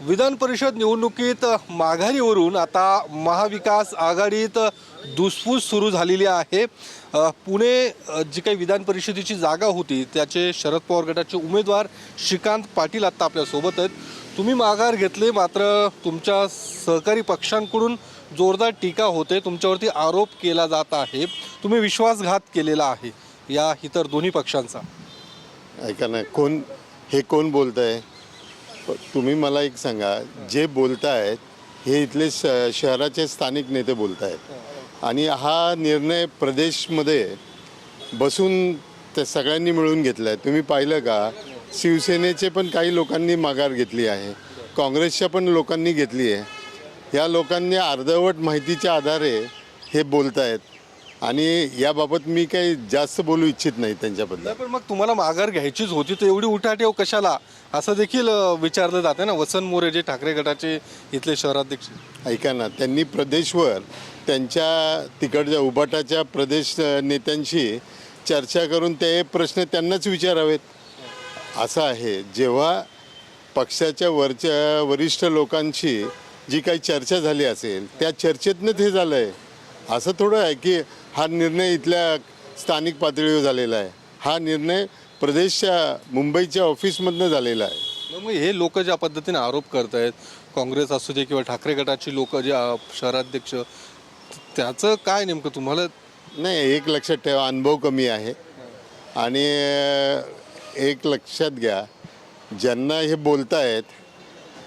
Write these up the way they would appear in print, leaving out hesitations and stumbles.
विधान परिषद निवडणुकीत माघारीवरून आता महाविकास आघाडीत धुसफूस सुरू झालेली आहे। पुणे जी काही विधान परिषदेची जागा होती त्याचे शरद पवार गटाचे उमेदवार श्रीकांत पाटील आता आपल्या सोबत आहेत। तुम्ही माघार घेतले, मात्र तुमच्या सहकारी पक्षांकडून जोरदार टीका होते, तुमच्यावरती आरोप केला जात आहे, तुम्ही विश्वासघात केलेला आहे या इतर दोन्ही पक्षांचा। ऐका ना, कोण बोलतंय? तुम्ही मला एक सांगा, जे बोलतायत हे इथले शहराचे स्थानिक नेते बोलतायत आणि हा निर्णय प्रदेशमध्ये बसून त्या सगळ्यांनी मिळून घेतला आहे। तुम्ही पाहिलं का, शिवसेनेचे पण काही लोकांनी माघार घेतली आहे, काँग्रेसच्या पण लोकांनी घेतली आहे। या लोकांनी अर्धवट माहितीच्या आधारे हे बोलतायत आणि याबाबत मी काही जास्त बोलू इच्छित नाही त्यांच्याबद्दल। पण मग तुम्हाला माघार घ्यायचीच होती तर एवढी उठाठेव कशाला, असं देखील विचारलं जाते ना। वसंत मोरे जे ठाकरे गटाचे इथले शहराध्यक्ष, ऐका ना, त्यांनी प्रदेशवर त्यांच्या तिकडच्या उबाटाच्या प्रदेश नेत्यांशी चर्चा करून ते प्रश्न त्यांनाच विचारावेत असं आहे। जेव्हा पक्षाच्या वरिष्ठ लोकांशी जी काही चर्चा झाली असेल त्या चर्चेतनं ते झालं आहे। असं थोडं आहे की हा निर्णय इथल्या स्थानिक पातळीवर झालेला आहे, हा निर्णय प्रदेशच्या मुंबईच्या ऑफिसमधनं झालेला आहे। मग हे लोक ज्या पद्धतीने आरोप करत आहेत, काँग्रेस असू दे किंवा ठाकरे गटाची लोक जे शहराध्यक्ष, त्याचं काय नेमकं तुम्हाला? नाही, एक लक्षात ठेवा, अनुभव कमी आहे आणि एक लक्षात घ्या, ज्यांना हे बोलतायत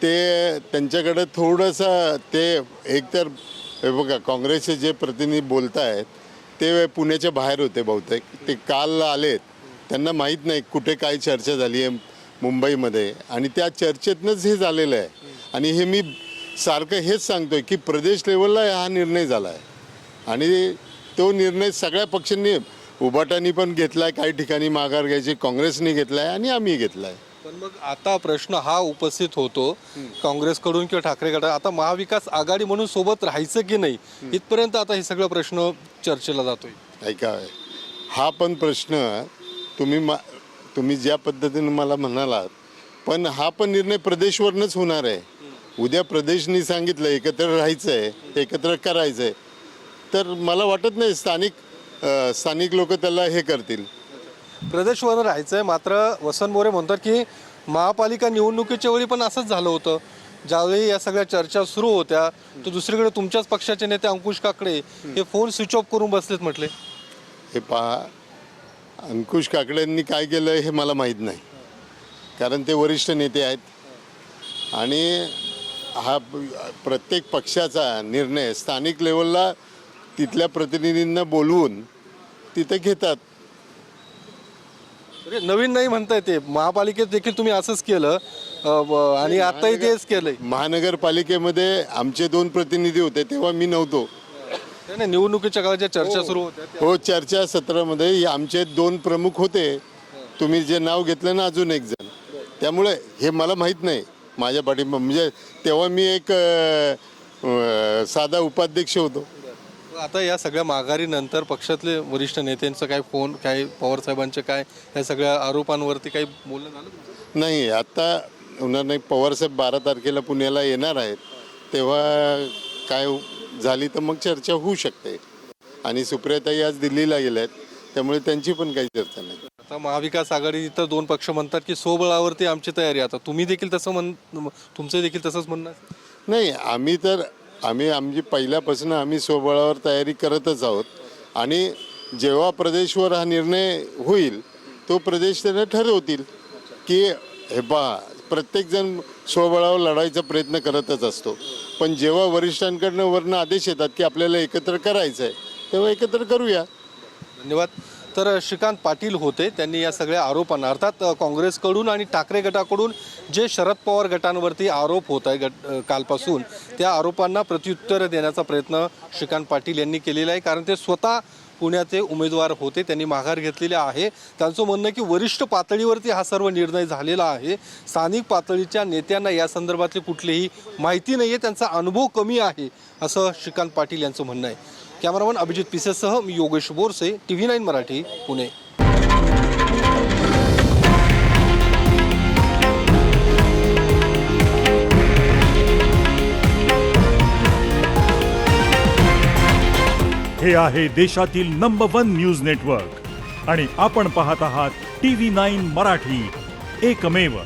ते त्यांच्याकडं थोडंसं ते एकतर हे बघा, काँग्रेसचे जे प्रतिनिधी बोलत आहेत ते पुण्याच्या बाहेर होते बहुतेक, ते काल आलेत, त्यांना माहीत नाही कुठे काय चर्चा झाली आहे मुंबईमध्ये आणि त्या चर्चेतनंच हे झालेलं आहे। आणि हे मी सारखं हेच सांगतोय की प्रदेश लेवलला हा निर्णय झाला आहे आणि तो निर्णय सगळ्या पक्षांनी, उबाटांनी पण घेतला आहे, काही ठिकाणी माघार घ्यायची काँग्रेसने घेतला आहे आणि आम्ही घेतला आहे। पण मग आता प्रश्न हा उपस्थित होतो काँग्रेसकडून किंवा ठाकरे गट, आता महाविकास आघाडी म्हणून सोबत राहायचं की नाही, इथपर्यंत आता हे सगळं प्रश्न चर्चेला जातोय। ऐका, हा पण प्रश्न तुम्ही ज्या पद्धतीने मला म्हणालात, पण हा पण निर्णय प्रदेशवरनंच होणार आहे। उद्या प्रदेशनी सांगितलं एकत्र राहायचं आहे, एकत्र करायचं आहे, तर मला वाटत नाही स्थानिक लोक त्याला हे करतील। प्रदेशवर राहायचं आहे, मात्र वसंत मोरे म्हणतात की महापालिका निवडणुकीच्या वेळी पण असंच झालं होतं। ज्यावेळी या सगळ्या चर्चा सुरू होत्या तर दुसरीकडे तुमच्याच पक्षाचे नेते अंकुश काकडे हे फोन स्विच ऑफ करून बसलेत म्हटले। हे पहा, अंकुश काकडेंनी काय केलं हे मला माहीत नाही, कारण ते वरिष्ठ नेते आहेत आणि हा प्रत्येक पक्षाचा निर्णय स्थानिक लेवलला तिथल्या प्रतिनिधींना बोलवून तिथे घेतात। नवीन नाही म्हणताय, ते महापालिकेत देखील तुम्ही असंच केलं आणि आताही तेच केलंय। महानगरपालिकेमध्ये आमचे 2 प्रतिनिधी होते तेव्हा मी नव्हतो। नाही, निवडणुकीच्या काळात ज्या चर्चा सुरू होत्या, हो, चर्चा सत्रामध्ये आमचे 2 प्रमुख होते, तुम्ही जे नाव घेतलं ना, अजून एक जण, त्यामुळे हे मला माहीत नाही माझ्या पाठिंबा, म्हणजे तेव्हा मी एक साधा उपाध्यक्ष होतो। आता या सगळ्या माघारीनंतर पक्षातले वरिष्ठ नेत्यांचं काय फोन, काय पवार साहेबांचे काय या सगळ्या आरोपांवरती काही बोलणं झालं तुमचं? नाही, आता होणार नाही। पवारसाहेब 12 तारखेला पुण्याला येणार आहेत, तेव्हा काय झाली तर मग चर्चा होऊ शकते आणि सुप्रियाताई आज दिल्लीला गेल्या आहेत, त्यामुळे त्यांची पण काही चर्चा नाही। आता महाविकास आघाडी इतर 2 पक्ष म्हणतात की स्वबळावरती आमची तयारी, आता तुम्ही देखील तसं तुमचं देखील तसंच म्हणणं? नाही, आम्ही पहिल्यापासून आम्ही स्वबळावर तयारी करतच आहोत आणि जेव्हा प्रदेशवर हा निर्णय होईल तो प्रदेश त्यांना ठरवतील की हे पहा, प्रत्येकजण स्वबळावर लढायचा प्रयत्न करतच असतो, पण जेव्हा वरिष्ठांकडनं वरनं आदेश येतात की आपल्याला एकत्र करायचं आहे तेव्हा एकत्र करूया। धन्यवाद। तर श्रीकांत पाटील होते, त्यांनी या सगळ्या आरोपांना, अर्थात काँग्रेसकडून आणि ठाकरे गटाकडून जे शरद पवार गटांवरती आरोप होत आहे कालपासून, त्या आरोपांना प्रत्युत्तर देण्याचा प्रयत्न श्रीकांत पाटील यांनी केलेला आहे, कारण ते स्वतः पुण्याचे उमेदवार होते, त्यांनी माघार घेतलेली आहे। त्यांचं म्हणणं की वरिष्ठ पातळीवरती हा सर्व निर्णय झालेला आहे, स्थानिक पातळीच्या नेत्यांना या संदर्भातली कुठलीही माहिती नाही आहे, त्यांचा अनुभव कमी आहे, असं श्रीकांत पाटील यांचं म्हणणं आहे। कॅमेरामन अभिजित पिसेसह मी योगेश बोरसे, TV9 मराठी, पुणे। हे आहे देशातील नंबर 1 न्यूज नेटवर्क आणि आपण पाहत आहात TV9 मराठी, एकमेव.